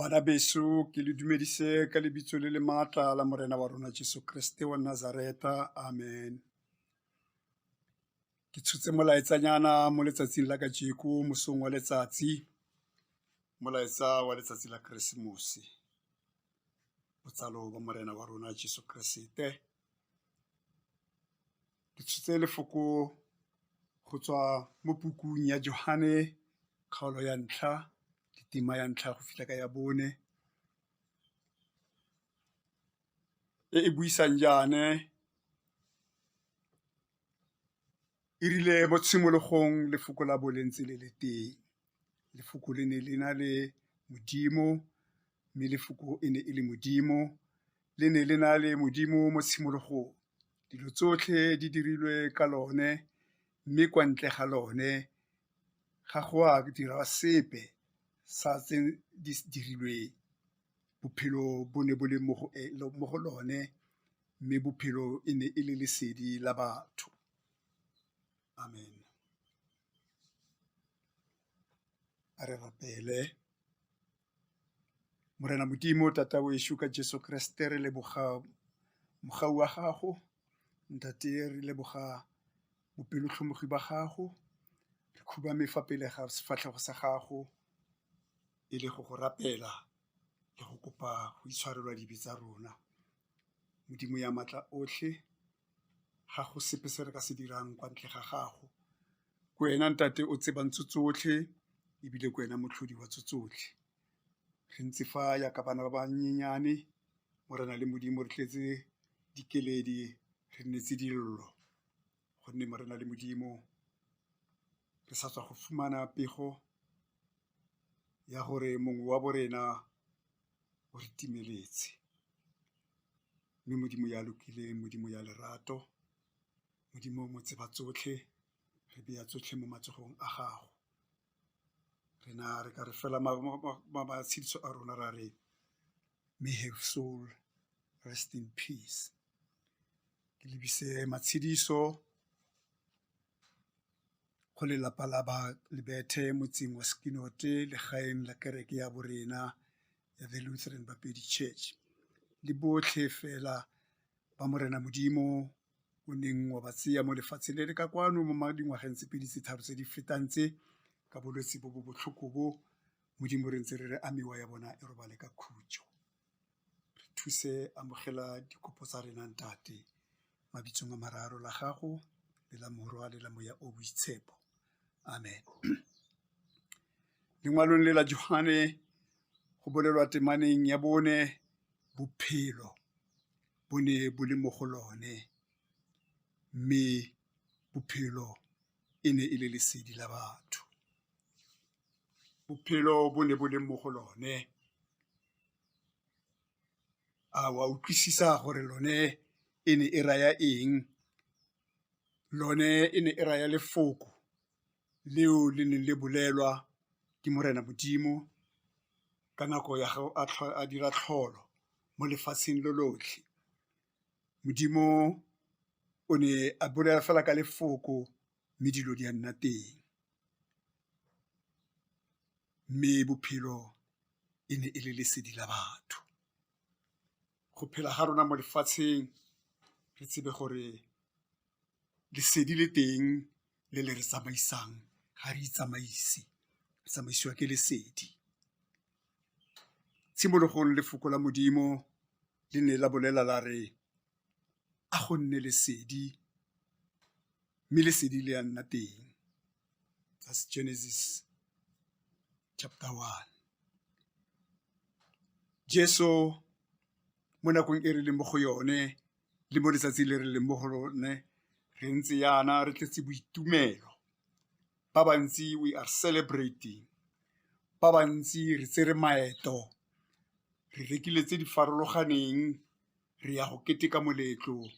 Bana beso ke le dumedise ka lebitso le le maatla la morena wa rona Jesu Kriste wa Nazareta, amen. Ke tshotse molaetsanyana mo letsatsing la kajeko, mosong wa letsatsi, molaetsa wa letsatsi la Keresemose. Botsalo ba morena wa rona Jesu Kriste. Ke tshotse lefoko go tswa mo pukung ya Johane, kgaolo ya ntlha, tema ya ntlha go fitlha ka ya bone, e buisang jaane. E rile mo tshimologong lefoko la bo le ntse le le teng. Lefoko le ne le na le Modimo, mme lefoko e ne e le Modimo. Le ne le na le Modimo mo tshimologong. Dilo tsotlhe di dirilwe ka lone, mme kwa ntle ga lone ga go a dira sepe sa tse di dirilweng. Bophelo bo ne bo le mo go lone, mme bophelo e ne e le lesedi la batho. Amen. A re rapele. Morena Modimo, Tata wešo ka Jesu Kriste, re leboga mogau wa gago. Ntate, re leboga bopelotlhomogi ba gago. Re khuba pele ga sefatlhego sa gago, e le go go rapela le go kopa go itshwarelwa dibe tsa rona. Modimo ya maatla otlhe, ga go sepe se re ka se dirang kwa ntle ga gago. Ke wena ntate o tsebang tsotlhe, ebile ke wena motlhodi wa tsotlhe. Re ntse fa yaka bana ba bannyenyane, morena le Modimo, re tletse dikeledi, re nnetse dillo, gonne morena le Modimo re sa tswa go fumana pego ya gore mongwe wa borena o re timeletse. Mme Modimo ya lokileng, Modimo ya lerato, Modimo mo tseba tsotlhe, re beya tsotlhe mo matsogong a gago. Rena re ka re fela matshediso a rona, ra re, may her soul rest in peace. Ke lebise matshediso go lelapa la ba Lebethe, motseng wa Skinote, legaeng la kereke ya borena ya The Lutheran Bapedi Church, le botlhe fela ba morena Modimo o neng wa ba tseya mo lefatsheng le le ka kwano mo dingwageng tse 2-3 tse di fetang tse, ka bolwetse bo bo botlhoko bo. Modimo re ntse re re amiwa ya bona e robale ka khutso. Re thuse, amogela dikopo tsa rena ntate, mabitsong a mararo la gago le la Morwa le la Moya o boitshepo, amen. Lengwalong le la Johane go bolelwa temaneng ya bone, bophelo bo ne bo le mo go lone, mme bophelo e ne e le lesedi la batho. Bophelo bo ne bo le mo go lone. A wa utlwisisa gore lone e ne e raya eng? Lone e ne e raya lefoko leo le neng le bolelwa ke morena Modimo ka nako ya go a dira tlholo mo lefatsheng lo lotlhe. Modimo o ne a bolela fela ka lefoko, mme dilo di a nna teng. Mme bophelo e ne e le lesedi la batho. Go phela ga rona mo lefatsheng, re tsebe gore lesedi le teng le le re tsamaisang, ga re itsamaise, re tsamaisiwa ke lesedi. Tshimologong lefoko la Modimo le ne la bolela la re, a go nne lesedi, mme lesedi le a nna teng. That's Genesis chapter 1. Jesu mo nakong e re leng mo go yone, le mo letsatsi le re leng mo go lone, re ntse yana re tletse boitumelo. Ba bantsi we are celebrating, ba bantsi re tsere maeto, re rekile tse di farologaneng, re ya go keteka moletlo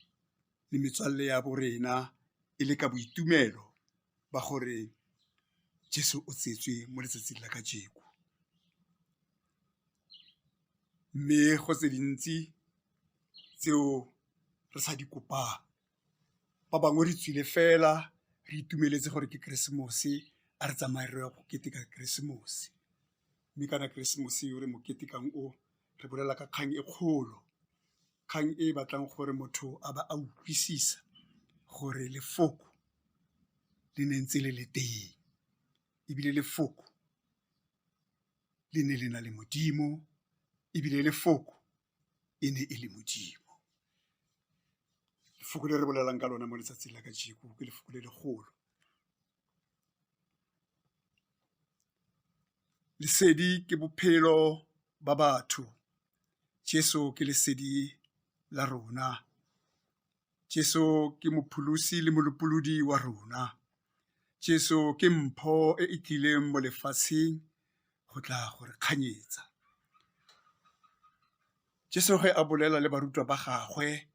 le metswalle ya borena, e le ka boitumelo ba gore Jesu o tsetswe mo letsatsing la kajeko. Mme go tse dintsi tseo re sa di kopang, ba bangwe re tswile fela re itumeletse gore ke Keresemose, a re tsamaye re go keteka Keresemose. mme kana keresemose re mo ketekang o re bolela ka kgang e kgolo, kgang e batlang gore motho a ba a utlwisisa gore lefoko le ne ntse le le teng, ebile lefoko le ne le na le Modimo, ebile lefoko e ne e le Modimo. Lefoko le re bolelang ka lona mo letsatsing la kajeko ke lefoko le legolo. Lesedi ke bophelo ba batho. Jesu ke lesedi la rona. Jesu ke mopholosi le molopolodi wa rona. Jesu ke mpho e e tlileng mo lefatsheng go tla go re kganyetsa. Jesu ge a bolela le barutwa ba gagwe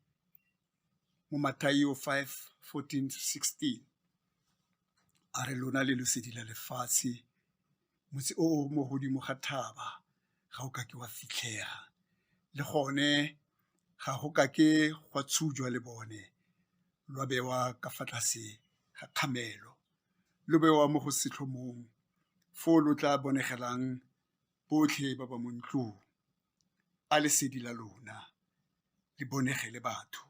mo Mathayo 5:14-16, a re lona le lesedi la lefatshe, motse o mo godimo ga thaba ga o ka ke wa fitlhega, le gone ga go ka ke gwa tshujwa le bone, lwa bewa ka fa tlase ga kgamelo, lo bewa mo go setlhomong fo lo tla bonegelang botlhe ba ba mo ntlong. A lesedi la lona le bonegele batho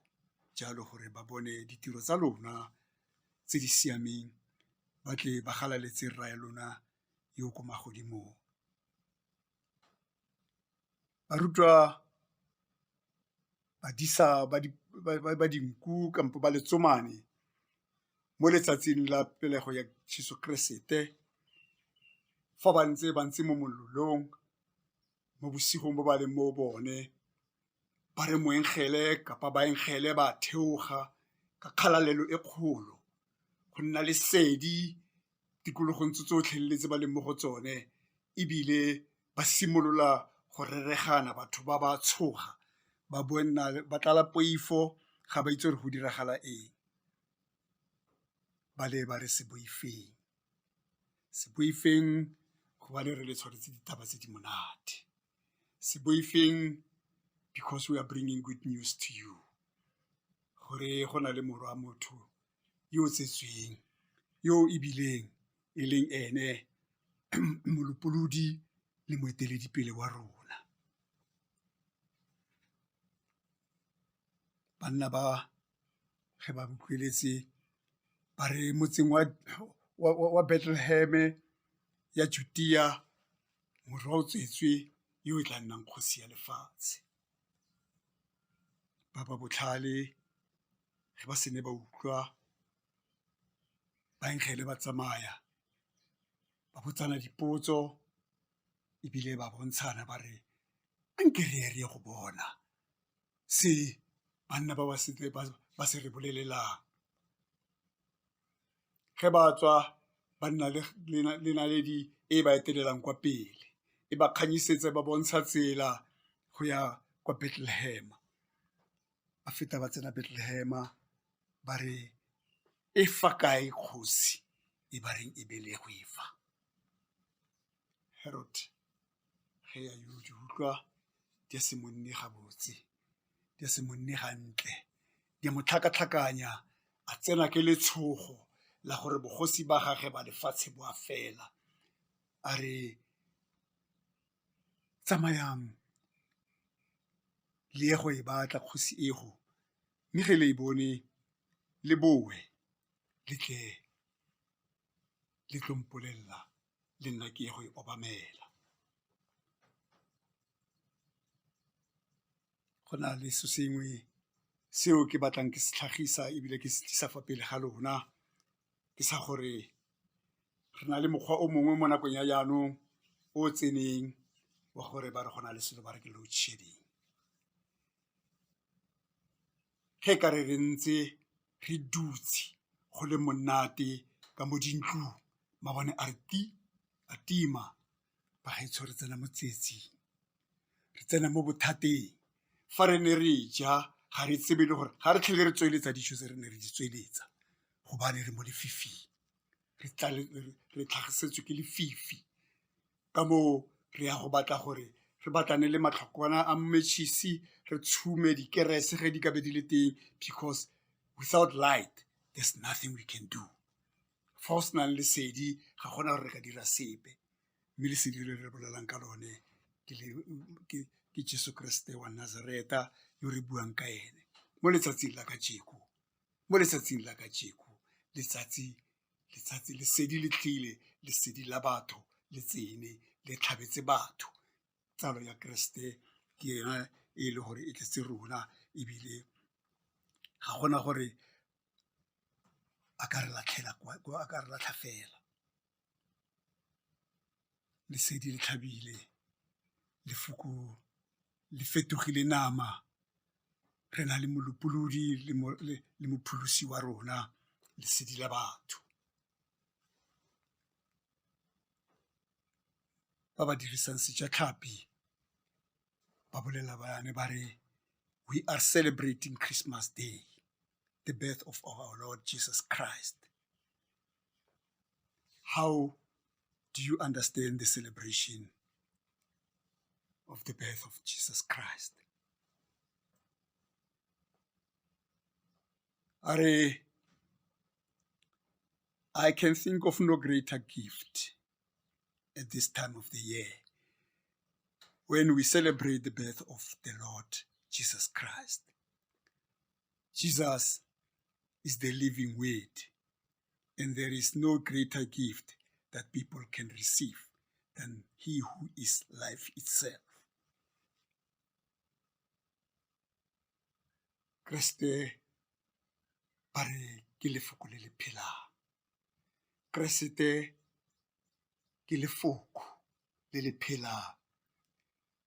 jalo gore ba bone ditiro tsa lona tse di siameng, ba tle ba galaletse rra ya lona yo ko magodimong. Barutwa badisa ba dinku kampo ba letsomane mo letsatsing la pelego ya Jesu Keresete, fa ba ntse mo mololong mo bosigong bo ba leng mo bone, ba re moengele kapa baengele ba theoga ka kgalalelo e kgolo, go nna lesedi tikologong tse tsotlhe tse ba leng mo go tsone, ebile ba simolola go reregana, batho ba ba tshoga, ba tlala poifo, ga ba itse gore go diragala eng. Ba le ba re se boifeng gobane re le tshwaretse ditaba tse di monate, se boifeng because we are bringing good news to you, gore go na le morwa motho yo o tsetsweng, yo ebileng e leng ene molopolodi le moeteledipele wa rona. Banna ba ge ba utlweletse ba re motseng wa Bethlehem ya Judea morwa o tswetswe yo e tla nnang kgosi ya lefatshe. Ba ba botlhale ge ba se ne ba utlwa, baengele ba tsamaya ba botsana dipotso, ebile ba bontshana ba re anke re ye go bona se banna ba se re bolelelang. Ge ba tswa ba nna le naledi e ba etelelang kwa pele, e ba kganyisetse, ba bontsha tsela go ya kwa Bethlehem. Ba feta ba tsena Bethlehem, ba re e fa kae kgosi e ba reng e belegwe fa. Herod ge ya yo di utlwa, di a se monne gabotse, di a se monne gantle, di a mo tlhakatlhakanya, a tsena ke letshogo la gore bogosi ba gage ba lefatshe bo a fela. A re tsamayang le ye go e batla kgosi ego, mme ge le e bone le bowe le tle le tlo mpolelela le nna ke ye go e obamela. Go na le so sengwe seo ke batlang ke se tlhagisa ebile ke se tlisa fa pele ga lona, ke sa gore re na le mokgwa o mongwe mo nakong ya jaanong o tseneng wa gore ba re go na le selo ba re ke load shedding. Ge ka re ntse re dutse go le monate ka mo dintlong, mabone a tima, ba gaetsho re tsena mo tsietsing, re tsena mo bothateng. Fa re ne re ja, ga re tsebe le gore ga re tlhele re tsweletsa dijo tse re ne re di tsweletsa, gobane re mo lefifing, re tlhagisetswe ke lefifi. Ka moo re ya go batla gore re batlane le matlhokwana a mmetšhisi, re tshume dikerese ge di ka be di le teng, because without light there's nothing we can do. Fa o senang lesedi ga gona gore re ka dira sepe. mme lesedi le re bolelang ka lone ke Jesu Kriste wa Nazareta yo re buang ka ene mo letsatsing la kajeko. Mo letsatsing la kajeko, letsatsi lesedi le tlile, lesedi la batho le tsene le tlhabetse batho. Tsalo ya Kriste ke yena e le gore e tletse rona, ebile ga gona gore a ka re latlha fela. Lesedi le tlhabile, lefoko le fetogile nama, re na le molopolodi le mopholosi wa rona, lesedi la batho. Ba ba dirisang sejatlhapi ba bolela bane ba re, we are celebrating Christmas Day, the birth of our Lord Jesus Christ. How do you understand the celebration of the birth of Jesus Christ? I can think of no greater gift at this time of the year when we celebrate the birth of the Lord Jesus Christ. Jesus is the living word, and there is no greater gift that people can receive than he who is life itself. Kriste ba re ke lefoko le le phelang. Kriste ke lefoko le le phelang.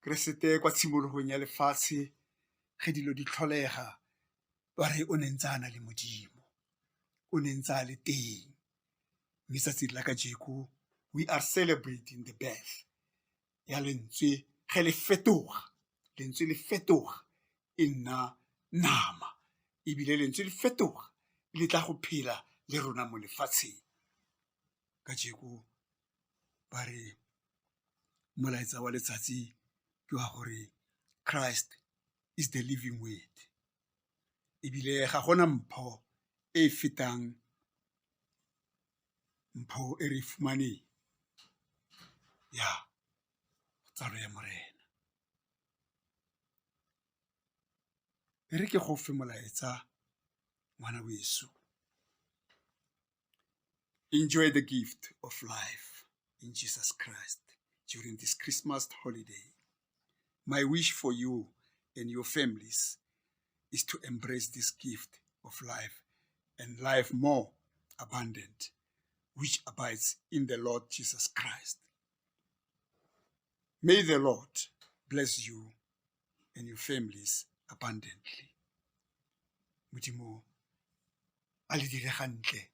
Kriste kwa tshimologong ya lefatshe ge dilo di tlholega, ba re o ne ntse a na le Modimo, o ne ntse a le teng. Mme tsatsing la kajeko, we are celebrating the birth ya lentswe ge le fetoga, lentswe le fetoga e nna nama, ebile lentswe le fetoga le tla go phela le rona mo lefatsheng. Kajeko ba re molaetsa wa letsatsi ke wa gore Christ is the living word, ebile ga gona mpho e fetang mpho e re fumaneng ya tsalo ya morena. E re ke go fe molaetsa ngwana weso. Enjoy the gift of life in Jesus Christ during this Christmas holiday. My wish for you and your families is to embrace this gift of life and life more abundant, which abides in the Lord Jesus Christ. May the Lord bless you and your families abundantly. Modimo a le dire gantle,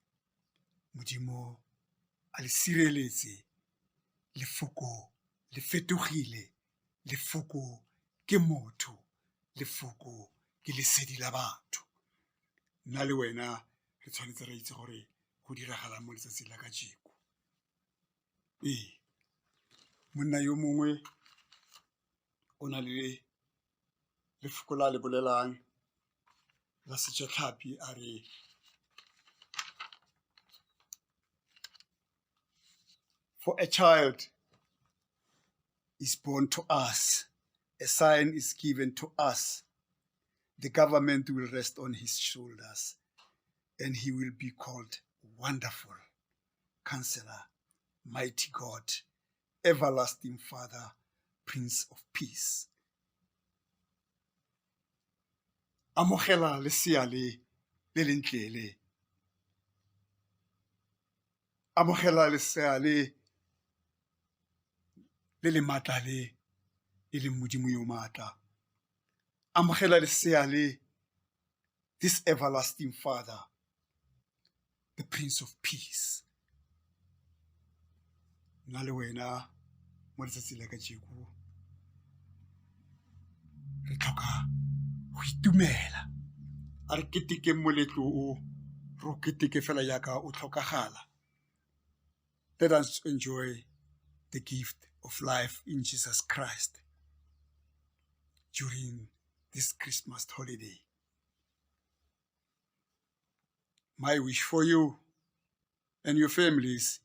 Modimo a le sireletse, lefoko le fetogile, lefoko ke motho, lefoko ke lesedi la batho. Nna le wena re tshwanetse re itse gore go diragala mo letsatsing la kajeko. Monna yo mongwe o na le lefoko la le bolelang la sejatlhapi a re, for a child is born to us, a sign is given to us, the government will rest on his shoulders, and he will be called Wonderful Counselor, Mighty God, Everlasting Father, Prince of Peace. Amogela lesea le lentle le. Amogela lesea le maatla le e leng Modimo yo maatla. Amogela lesea le, this everlasting Father, the Prince of Peace. Nna le wena mo letsatsing la kajeko re tlhoka go itumela, a re keteke moletlo o, ro keteke fela yaka o tlhokagala. Let us enjoy the gift of life in Jesus Christ during this Christmas holiday. My wish for you and your families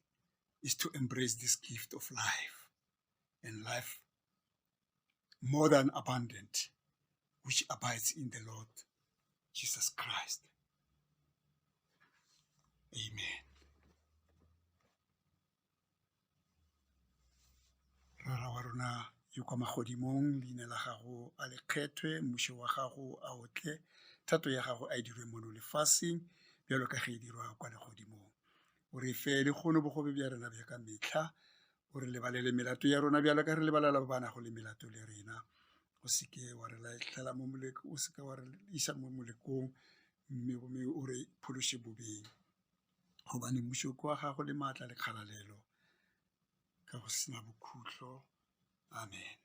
is to embrace this gift of life and life more than abundant, which abides in the Lord Jesus Christ. Amen. Rara wa rona yo kwa magodimong, leina la gago a le kgethwe, mmušo wa gago a otle, thato ya gago a e dirwe mono lefaseng bjalo ka ge e dirwa kwa legodimong. O re fe le kgono bogobe bja rena bja ka metlha, o re lebalele melato ya rona bjalo ka re lebalela ba banago le melato le rena. O seke wa re latlhela mo molekong, o seke wa re isa mo molekong, mme o re phološe bobeng. Gobane mmušo wa gago le maatla le kgalalelo ka go sena bokhutlo. Amen.